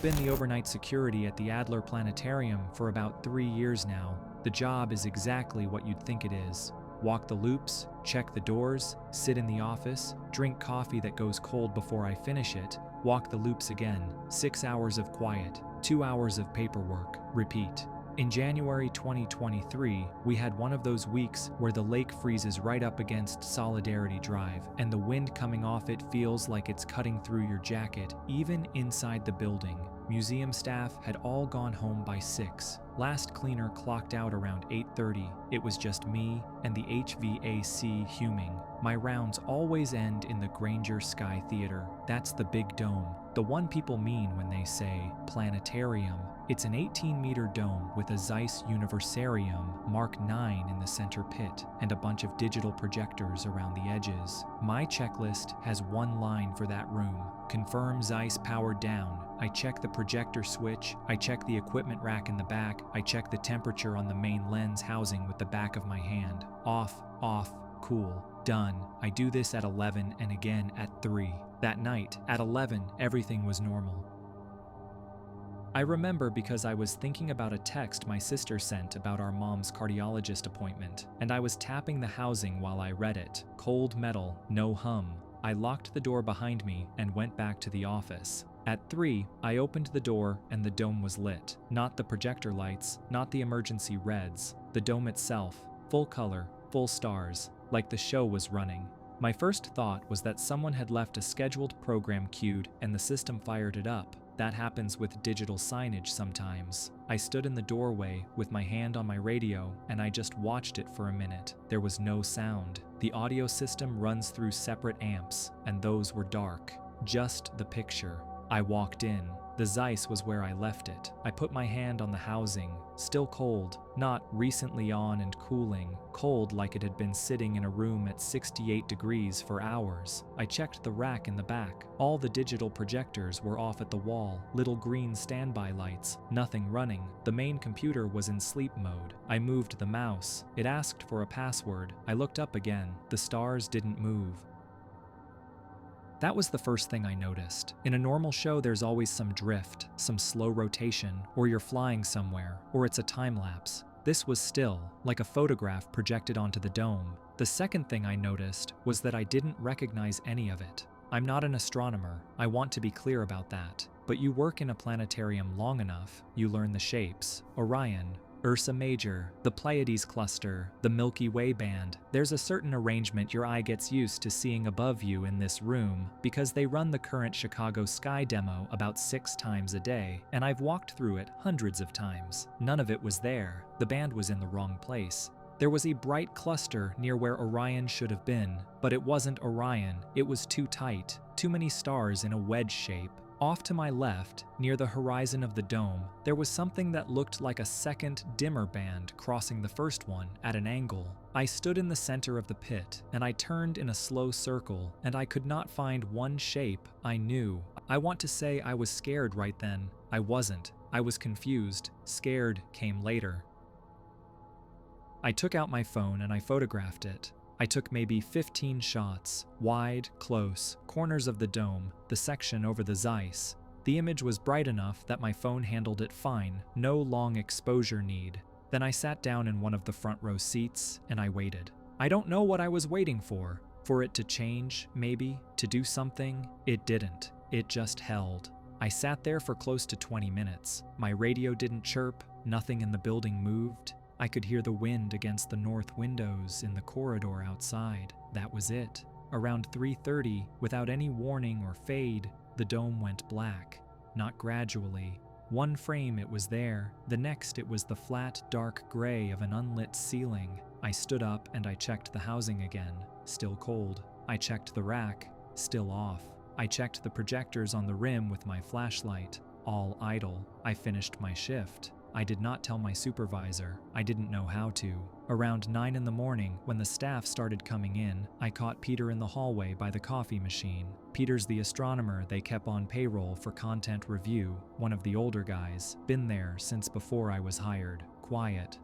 I've been the overnight security at the Adler Planetarium for about 3 years now. The job is exactly what you'd think it is. Walk the loops, check the doors, sit in the office, drink coffee that goes cold before I finish it, walk the loops again, 6 hours of quiet, 2 hours of paperwork, repeat. In January 2023, we had one of those weeks where the lake freezes right up against Solidarity Drive, and the wind coming off it feels like it's cutting through your jacket, even inside the building. Museum staff had all gone home by 6. Last cleaner clocked out around 8:30. It was just me and the HVAC huming. My rounds always end in the Granger Sky Theater. That's the big dome, the one people mean when they say planetarium. It's an 18-meter dome with a Zeiss Universarium Mark 9 in the center pit and a bunch of digital projectors around the edges. My checklist has one line for that room: confirm Zeiss powered down. I check the projector switch, I check the equipment rack in the back, I check the temperature on the main lens housing with the back of my hand. Off, cool, done. I do this at 11 and again at 3. That night, at 11, everything was normal. I remember because I was thinking about a text my sister sent about our mom's cardiologist appointment, and I was tapping the housing while I read it. Cold metal, no hum. I locked the door behind me and went back to the office. At 3, I opened the door and the dome was lit. Not the projector lights, not the emergency reds. The dome itself, full color, full stars, like the show was running. My first thought was that someone had left a scheduled program queued and the system fired it up. That happens with digital signage sometimes. I stood in the doorway with my hand on my radio and I just watched it for a minute. There was no sound. The audio system runs through separate amps, and those were dark. Just the picture. I walked in. The Zeiss was where I left it. I put my hand on the housing, still cold, not recently on and cooling, cold like it had been sitting in a room at 68 degrees for hours. I checked the rack in the back. All the digital projectors were off at the wall, little green standby lights, nothing running. The main computer was in sleep mode. I moved the mouse. It asked for a password. I looked up again. The stars didn't move. That was the first thing I noticed. In a normal show, there's always some drift, some slow rotation, or you're flying somewhere, or it's a time lapse. This was still, like a photograph projected onto the dome. The second thing I noticed was that I didn't recognize any of it. I'm not an astronomer, I want to be clear about that. But you work in a planetarium long enough, you learn the shapes. Orion, Ursa Major, the Pleiades cluster, the Milky Way band. There's a certain arrangement your eye gets used to seeing above you in this room because they run the current Chicago sky demo about 6 times a day, and I've walked through it hundreds of times. None of it was there. The band was in the wrong place. There was a bright cluster near where Orion should have been, but it wasn't Orion. It was too tight, too many stars in a wedge shape. Off to my left, near the horizon of the dome, there was something that looked like a second, dimmer band crossing the first one at an angle. I stood in the center of the pit, and I turned in a slow circle, and I could not find one shape I knew. I want to say I was scared right then. I wasn't. I was confused. Scared came later. I took out my phone and I photographed it. I took maybe 15 shots, wide, close, corners of the dome, the section over the Zeiss. The image was bright enough that my phone handled it fine, no long exposure need. Then I sat down in one of the front row seats and I waited. I don't know what I was waiting for. For it to change, maybe, to do something. It didn't. It just held. I sat there for close to 20 minutes. My radio didn't chirp, nothing in the building moved. I could hear the wind against the north windows in the corridor outside. That was it. Around 3:30, without any warning or fade, the dome went black. Not gradually. One frame it was there, the next it was the flat, dark gray of an unlit ceiling. I stood up and I checked the housing again, still cold. I checked the rack, still off. I checked the projectors on the rim with my flashlight, all idle. I finished my shift. I did not tell my supervisor. I didn't know how to. Around 9 in the morning, when the staff started coming in, I caught Peter in the hallway by the coffee machine. Peter's the astronomer they kept on payroll for content review, one of the older guys, been there since before I was hired. Quiet.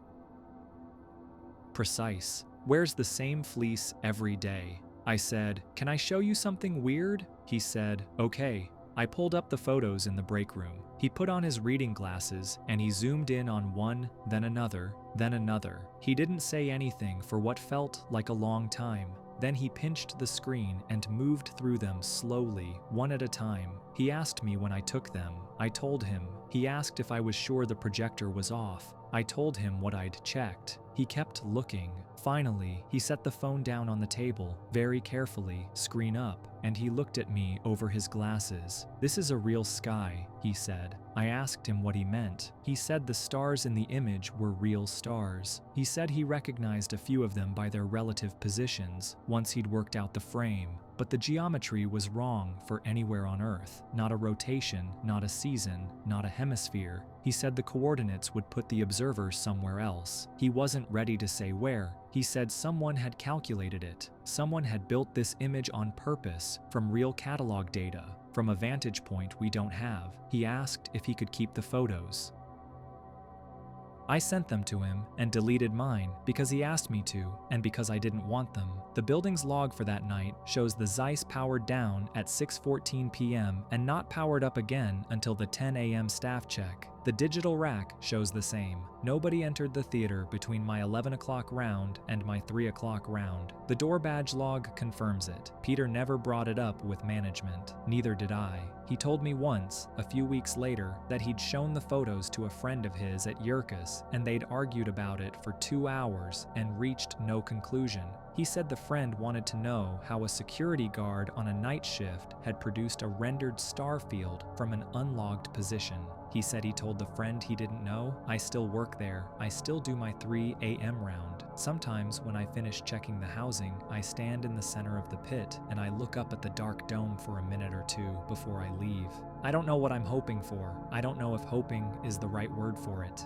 Precise. Wears the same fleece every day. I said, "Can I show you something weird?" He said, "Okay." I pulled up the photos in the break room. He put on his reading glasses and he zoomed in on one, then another, then another. He didn't say anything for what felt like a long time. Then he pinched the screen and moved through them slowly, one at a time. He asked me when I took them. I told him. He asked if I was sure the projector was off. I told him what I'd checked. He kept looking. Finally, he set the phone down on the table, very carefully, screen up, and he looked at me over his glasses. "This is a real sky," he said. I asked him what he meant. He said the stars in the image were real stars. He said he recognized a few of them by their relative positions once he'd worked out the frame, but the geometry was wrong for anywhere on Earth. Not a rotation, not a season, not a hemisphere. He said the coordinates would put the observer somewhere else. He wasn't ready to say where. He said someone had calculated it. Someone had built this image on purpose from real catalog data, from a vantage point we don't have. He asked if he could keep the photos. I sent them to him and deleted mine because he asked me to and because I didn't want them. The building's log for that night shows the Zeiss powered down at 6:14 p.m. and not powered up again until the 10 a.m. staff check. The digital rack shows the same. Nobody entered the theater between my 11 o'clock round and my 3 o'clock round. The door badge log confirms it. Peter never brought it up with management. Neither did I. He told me once, a few weeks later, that he'd shown the photos to a friend of his at Yerkes and they'd argued about it for 2 hours and reached no conclusion. He said the friend wanted to know how a security guard on a night shift had produced a rendered star field from an unlogged position. He said he told the friend he didn't know. I still work there. I still do my 3 a.m. round. Sometimes when I finish checking the housing, I stand in the center of the pit and I look up at the dark dome for a minute or two before I leave. I don't know what I'm hoping for. I don't know if hoping is the right word for it.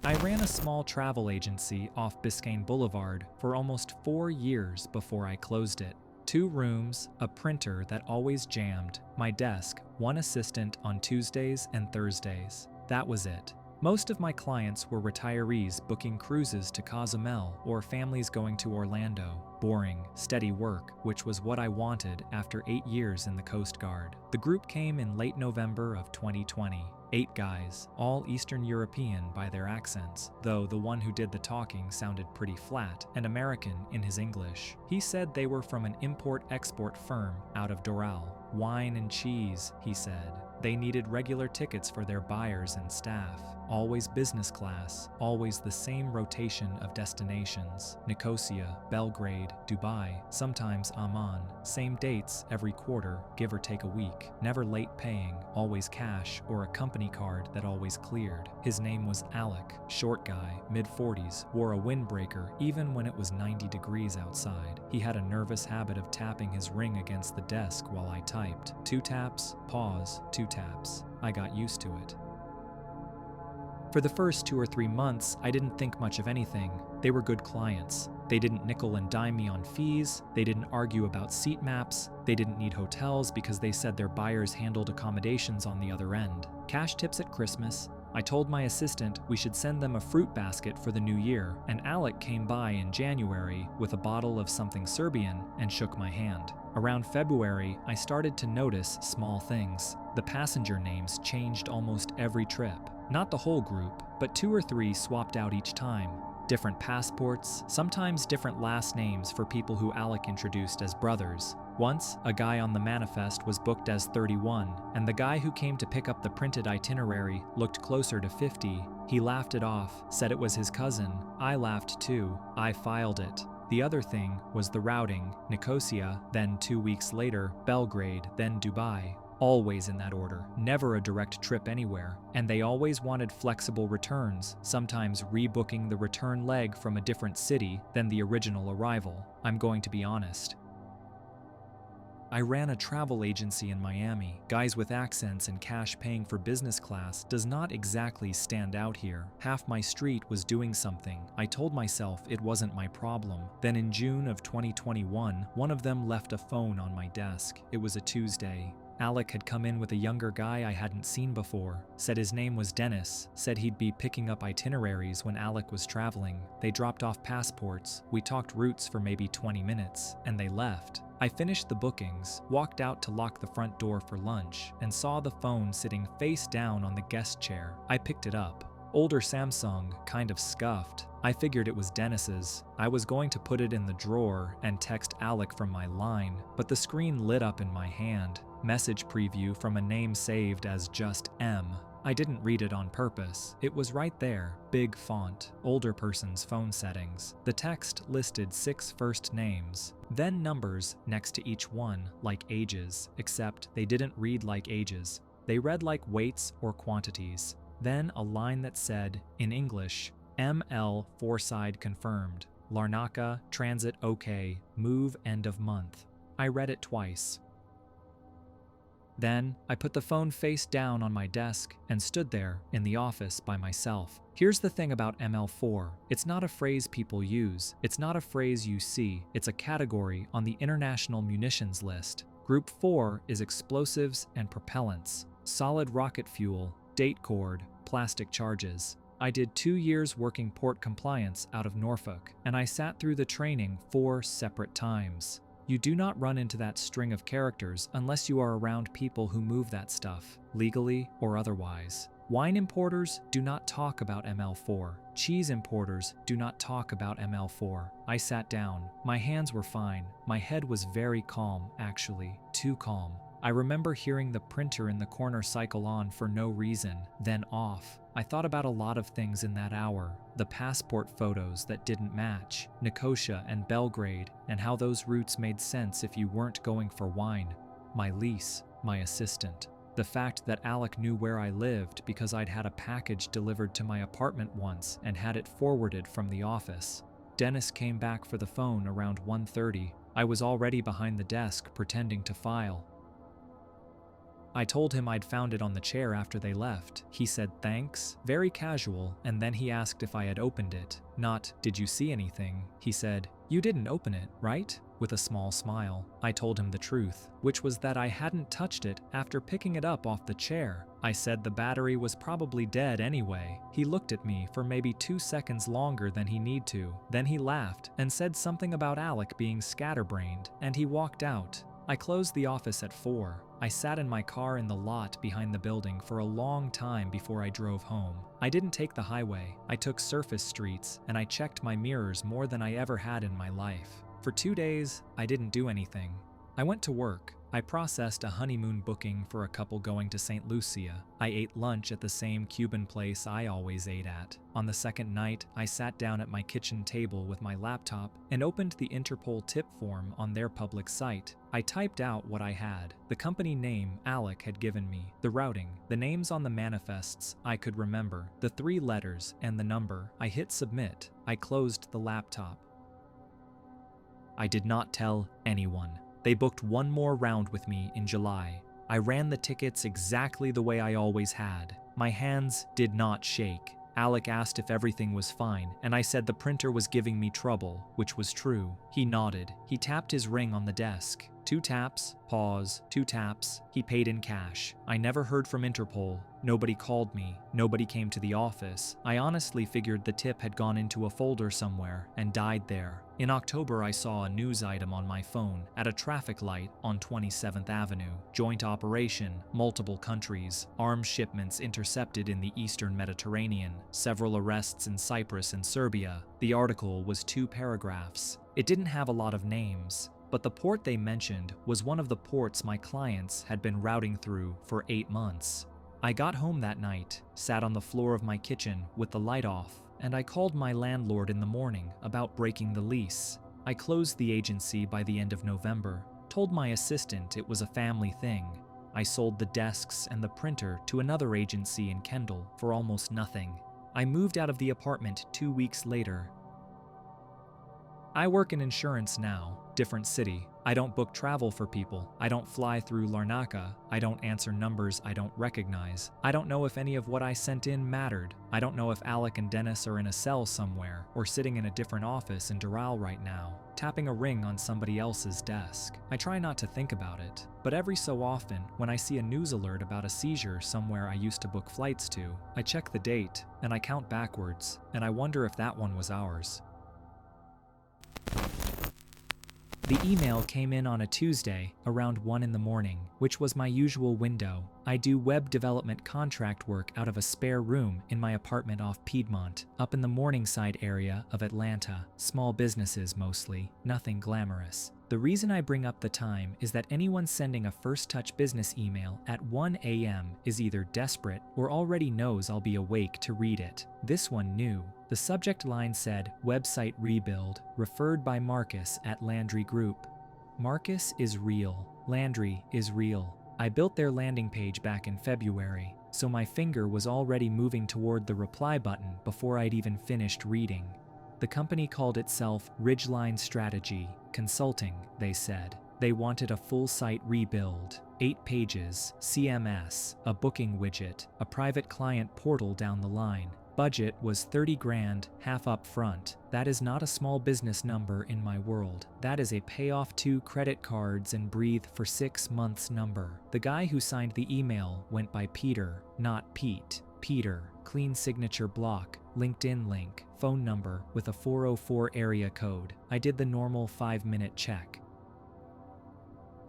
I ran a small travel agency off Biscayne Boulevard for almost 4 years before I closed it. 2 rooms, a printer that always jammed, my desk, 1 assistant on Tuesdays and Thursdays. That was it. Most of my clients were retirees booking cruises to Cozumel or families going to Orlando. Boring, steady work, which was what I wanted after 8 years in the Coast Guard. The group came in late November of 2020. 8 guys, all Eastern European by their accents, though the one who did the talking sounded pretty flat and American in his English. He said they were from an import-export firm out of Doral. Wine and cheese, he said. They needed regular tickets for their buyers and staff. Always business class, always the same rotation of destinations. Nicosia, Belgrade, Dubai, sometimes Amman. Same dates every quarter, give or take a week. Never late paying, always cash or a company card that always cleared. His name was Alec, short guy, mid-40s, wore a windbreaker even when it was 90 degrees outside. He had a nervous habit of tapping his ring against the desk while I typed. 2 taps, pause, 2 taps. I got used to it. For the first 2 or 3 months, I didn't think much of anything. They were good clients. They didn't nickel and dime me on fees. They didn't argue about seat maps. They didn't need hotels because they said their buyers handled accommodations on the other end. Cash tips at Christmas. I told my assistant we should send them a fruit basket for the new year, and Alec came by in January with a bottle of something Serbian and shook my hand. Around February, I started to notice small things. The passenger names changed almost every trip. Not the whole group, but 2 or 3 swapped out each time. Different passports, sometimes different last names for people who Alec introduced as brothers. Once, a guy on the manifest was booked as 31, and the guy who came to pick up the printed itinerary looked closer to 50. He laughed it off, said it was his cousin. I laughed too. I filed it. The other thing was the routing: Nicosia, then 2 weeks later, Belgrade, then Dubai. Always in that order, never a direct trip anywhere. And they always wanted flexible returns, sometimes rebooking the return leg from a different city than the original arrival. I'm going to be honest. I ran a travel agency in Miami. Guys with accents and cash paying for business class does not exactly stand out here. Half my street was doing something. I told myself it wasn't my problem. Then in June of 2021, one of them left a phone on my desk. It was a Tuesday. Alec had come in with a younger guy I hadn't seen before, said his name was Dennis, said he'd be picking up itineraries when Alec was traveling. They dropped off passports, we talked routes for maybe 20 minutes, and they left. I finished the bookings, walked out to lock the front door for lunch, and saw the phone sitting face down on the guest chair. I picked it up. Older Samsung, kind of scuffed. I figured it was Dennis's. I was going to put it in the drawer and text Alec from my line, but the screen lit up in my hand. Message preview from a name saved as just M. I didn't read it on purpose. It was right there, big font, older person's phone settings. The text listed 6 first names, then numbers next to each one, like ages, except they didn't read like ages. They read like weights or quantities. Then a line that said, in English, ML Forside confirmed, Larnaca, transit okay, move end of month. I read it twice. Then, I put the phone face down on my desk and stood there in the office by myself. Here's the thing about ML4. It's not a phrase people use. It's not a phrase you see. It's a category on the International Munitions List. Group 4 is explosives and propellants, solid rocket fuel, date cord, plastic charges. I did 2 years working port compliance out of Norfolk, and I sat through the training 4 separate times. You do not run into that string of characters unless you are around people who move that stuff, legally or otherwise. Wine importers do not talk about ML4. Cheese importers do not talk about ML4. I sat down. My hands were fine. My head was very calm, actually, too calm. I remember hearing the printer in the corner cycle on for no reason, then off. I thought about a lot of things in that hour. The passport photos that didn't match, Nicosia and Belgrade, and how those routes made sense if you weren't going for wine. My lease, my assistant. The fact that Alec knew where I lived because I'd had a package delivered to my apartment once and had it forwarded from the office. Dennis came back for the phone around 1:30. I was already behind the desk pretending to file. I told him I'd found it on the chair after they left. He said thanks, very casual, and then he asked if I had opened it. Not, did you see anything? He said, you didn't open it, right? With a small smile. I told him the truth, which was that I hadn't touched it after picking it up off the chair. I said the battery was probably dead anyway. He looked at me for maybe 2 seconds longer than he need to. Then he laughed and said something about Alec being scatterbrained, and he walked out. I closed the office at 4. I sat in my car in the lot behind the building for a long time before I drove home. I didn't take the highway. I took surface streets, and I checked my mirrors more than I ever had in my life. For 2 days, I didn't do anything. I went to work. I processed a honeymoon booking for a couple going to St. Lucia. I ate lunch at the same Cuban place I always ate at. On the second night, I sat down at my kitchen table with my laptop and opened the Interpol tip form on their public site. I typed out what I had, the company name Alec had given me, the routing, the names on the manifests I could remember, the 3 letters, and the number. I hit submit. I closed the laptop. I did not tell anyone. They booked one more round with me in July. I ran the tickets exactly the way I always had. My hands did not shake. Alec asked if everything was fine, and I said the printer was giving me trouble, which was true. He nodded. He tapped his ring on the desk. 2 taps, pause, 2 taps. He paid in cash. I never heard from Interpol. Nobody called me. Nobody came to the office. I honestly figured the tip had gone into a folder somewhere and died there. In October, I saw a news item on my phone at a traffic light on 27th Avenue. Joint operation, multiple countries, arms shipments intercepted in the Eastern Mediterranean, several arrests in Cyprus and Serbia. The article was 2 paragraphs. It didn't have a lot of names, but the port they mentioned was one of the ports my clients had been routing through for 8 months. I got home that night, sat on the floor of my kitchen with the light off, and I called my landlord in the morning about breaking the lease. I closed the agency by the end of November, told my assistant it was a family thing. I sold the desks and the printer to another agency in Kendall for almost nothing. I moved out of the apartment 2 weeks later. I work in insurance now, different city. I don't book travel for people. I don't fly through Larnaca. I don't answer numbers I don't recognize. I don't know if any of what I sent in mattered. I don't know if Alec and Dennis are in a cell somewhere or sitting in a different office in Doral right now, tapping a ring on somebody else's desk. I try not to think about it, but every so often, when I see a news alert about a seizure somewhere I used to book flights to, I check the date and I count backwards, and I wonder if that one was ours. The email came in on a Tuesday, around 1 in the morning, which was my usual window. I do web development contract work out of a spare room in my apartment off Piedmont, up in the Morningside area of Atlanta. Small businesses mostly, nothing glamorous. The reason I bring up the time is that anyone sending a First Touch business email at 1 a.m. is either desperate or already knows I'll be awake to read it. This one knew. The subject line said, "Website rebuild, referred by Marcus at Landry Group." Marcus is real. Landry is real. I built their landing page back in February, so my finger was already moving toward the reply button before I'd even finished reading. The company called itself Ridgeline Strategy Consulting, they said. They wanted a full site rebuild, 8 pages, CMS, a booking widget, a private client portal down the line. Budget was 30 grand, half up front. That is not a small business number in my world. That is a payoff 2 credit cards and breathe for 6 months number. The guy who signed the email went by Peter, not Pete. Peter, clean signature block, LinkedIn link, phone number with a 404 area code. I did the normal 5-minute check.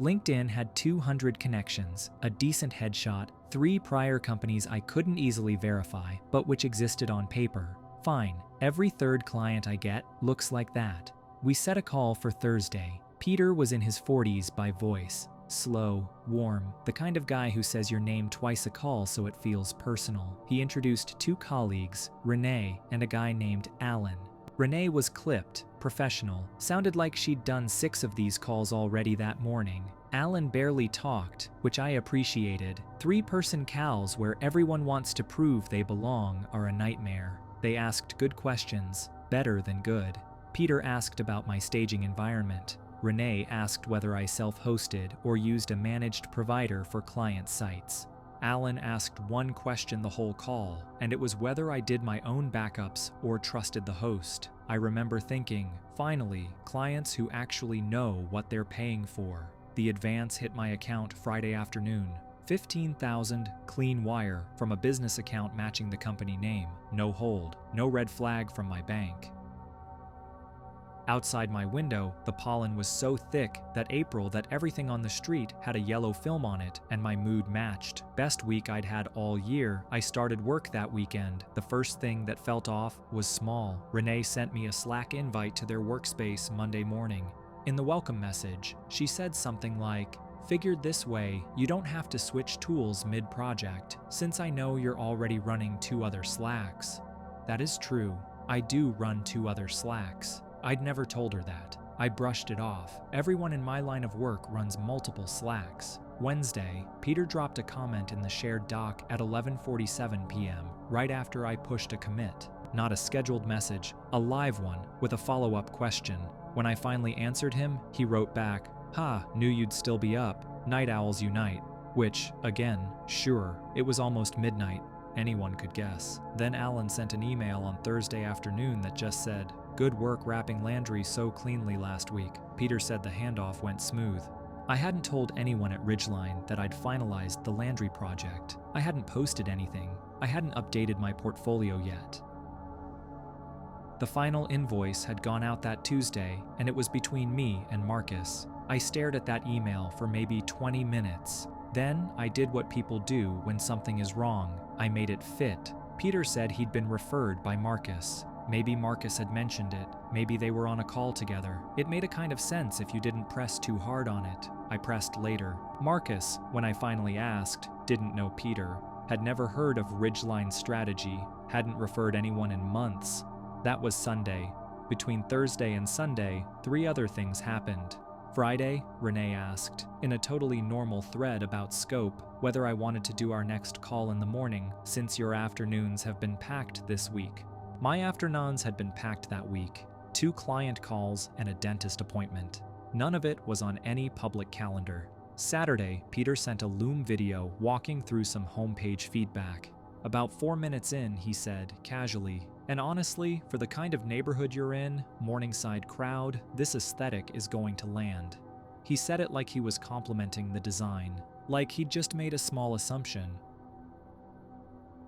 LinkedIn had 200 connections, a decent headshot, 3 prior companies I couldn't easily verify, but which existed on paper. Fine, every third client I get looks like that. We set a call for Thursday. Peter was in his 40s by voice. Slow, warm, the kind of guy who says your name twice a call so it feels personal. He introduced 2 colleagues, Renee and a guy named Alan. Renee was clipped, professional, sounded like she'd done 6 of these calls already that morning. Alan barely talked, which I appreciated. 3-person cals where everyone wants to prove they belong are a nightmare. They asked good questions, better than good. Peter asked about my staging environment. Renee asked whether I self-hosted or used a managed provider for client sites. Alan asked one question the whole call, and it was whether I did my own backups or trusted the host. I remember thinking, finally, clients who actually know what they're paying for. The advance hit my account Friday afternoon. $15,000 clean wire from a business account matching the company name. No hold, no red flag from my bank. Outside my window, the pollen was so thick that everything on the street had a yellow film on it, and my mood matched. Best week I'd had all year. I started work that weekend. The first thing that felt off was small. Renee sent me a Slack invite to their workspace Monday morning. In the welcome message, she said something like, "Figured this way, you don't have to switch tools mid-project, since I know you're already running 2 other Slacks." That is true. I do run 2 other Slacks. I'd never told her that. I brushed it off. Everyone in my line of work runs multiple Slacks. Wednesday, Peter dropped a comment in the shared doc at 11:47 p.m., right after I pushed a commit. Not a scheduled message, a live one, with a follow-up question. When I finally answered him, he wrote back, "Ha, knew you'd still be up. Night owls unite." Which, again, sure, it was almost midnight. Anyone could guess. Then Alan sent an email on Thursday afternoon that just said, "Good work wrapping Landry so cleanly last week." Peter said the handoff went smooth. I hadn't told anyone at Ridgeline that I'd finalized the Landry project. I hadn't posted anything. I hadn't updated my portfolio yet. The final invoice had gone out that Tuesday, and it was between me and Marcus. I stared at that email for maybe 20 minutes. Then I did what people do when something is wrong. I made it fit. Peter said he'd been referred by Marcus. Maybe Marcus had mentioned it. Maybe they were on a call together. It made a kind of sense if you didn't press too hard on it. I pressed later. Marcus, when I finally asked, didn't know Peter, had never heard of Ridgeline Strategy, hadn't referred anyone in months. That was Sunday. Between Thursday and Sunday, 3 other things happened. Friday, Renee asked, in a totally normal thread about scope, whether I wanted to do our next call in the morning, since your afternoons have been packed this week. My afternoons had been packed that week. 2 client calls and a dentist appointment. None of it was on any public calendar. Saturday, Peter sent a Loom video walking through some homepage feedback. About 4 minutes in, he said, casually, "And honestly, for the kind of neighborhood you're in, Morningside crowd, this aesthetic is going to land." He said it like he was complimenting the design, like he'd just made a small assumption.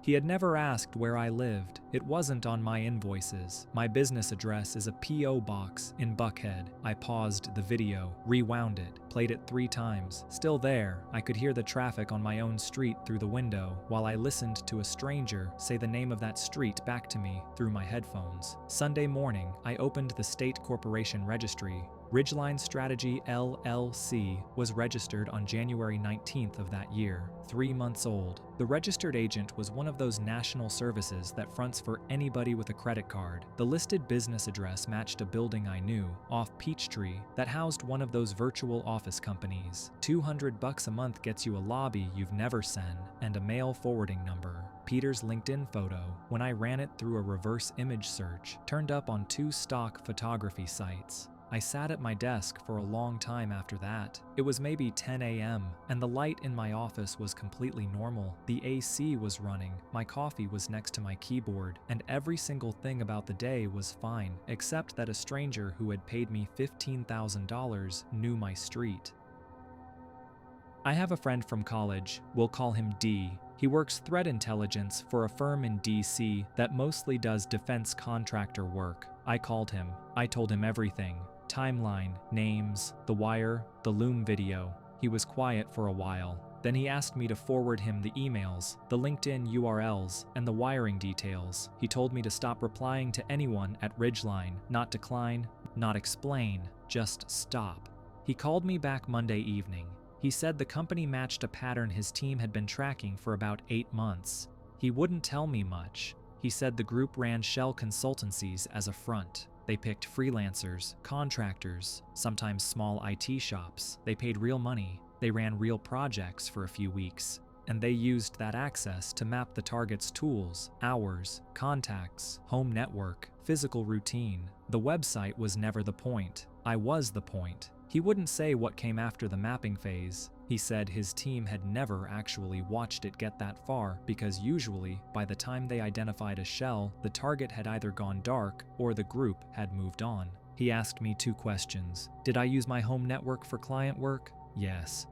He had never asked where I lived. It wasn't on my invoices. My business address is a P.O. box in Buckhead. I paused the video, rewound it, played it 3 times. Still there, I could hear the traffic on my own street through the window while I listened to a stranger say the name of that street back to me through my headphones. Sunday morning, I opened the state corporation registry. Ridgeline Strategy LLC was registered on January 19th of that year, 3 months old. The registered agent was one of those national services that fronts for anybody with a credit card. The listed business address matched a building I knew, off Peachtree, that housed one of those virtual office companies. $200 a month gets you a lobby you've never seen, and a mail forwarding number. Peter's LinkedIn photo, when I ran it through a reverse image search, turned up on 2 stock photography sites. I sat at my desk for a long time after that. It was maybe 10 a.m., and the light in my office was completely normal. The AC was running, my coffee was next to my keyboard, and every single thing about the day was fine, except that a stranger who had paid me $15,000 knew my street. I have a friend from college. We'll call him D. He works threat intelligence for a firm in DC that mostly does defense contractor work. I called him. I told him everything. Timeline, names, the wire, the Loom video. He was quiet for a while. Then he asked me to forward him the emails, the LinkedIn URLs, and the wiring details. He told me to stop replying to anyone at Ridgeline, not decline, not explain, just stop. He called me back Monday evening. He said the company matched a pattern his team had been tracking for about 8 months. He wouldn't tell me much. He said the group ran shell consultancies as a front. They picked freelancers, contractors, sometimes small IT shops. They paid real money. They ran real projects for a few weeks. And they used that access to map the target's tools, hours, contacts, home network, physical routine. The website was never the point. I was the point. He wouldn't say what came after the mapping phase. He said his team had never actually watched it get that far because usually, by the time they identified a shell, the target had either gone dark or the group had moved on. He asked me 2 questions. Did I use my home network for client work? Yes.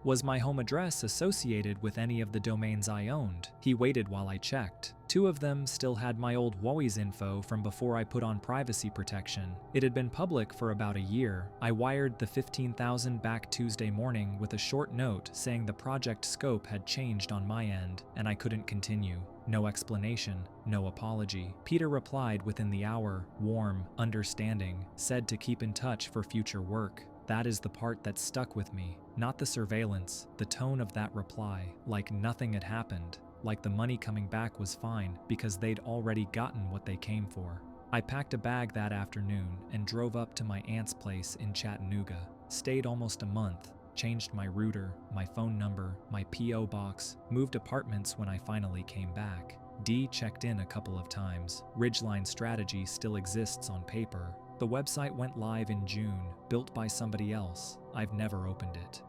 Was my home address associated with any of the domains I owned? He waited while I checked. 2 of them still had my old Wowies info from before I put on privacy protection. It had been public for about a year. I wired the $15,000 back Tuesday morning with a short note saying the project scope had changed on my end and I couldn't continue. No explanation, no apology. Peter replied within the hour, warm, understanding, said to keep in touch for future work. That is the part that stuck with me, not the surveillance, the tone of that reply, like nothing had happened, like the money coming back was fine because they'd already gotten what they came for. I packed a bag that afternoon and drove up to my aunt's place in Chattanooga, stayed almost a month, changed my router, my phone number, my P.O. box, moved apartments when I finally came back. D checked in a couple of times. Ridgeline Strategy still exists on paper. The website went live in June, built by somebody else. I've never opened it.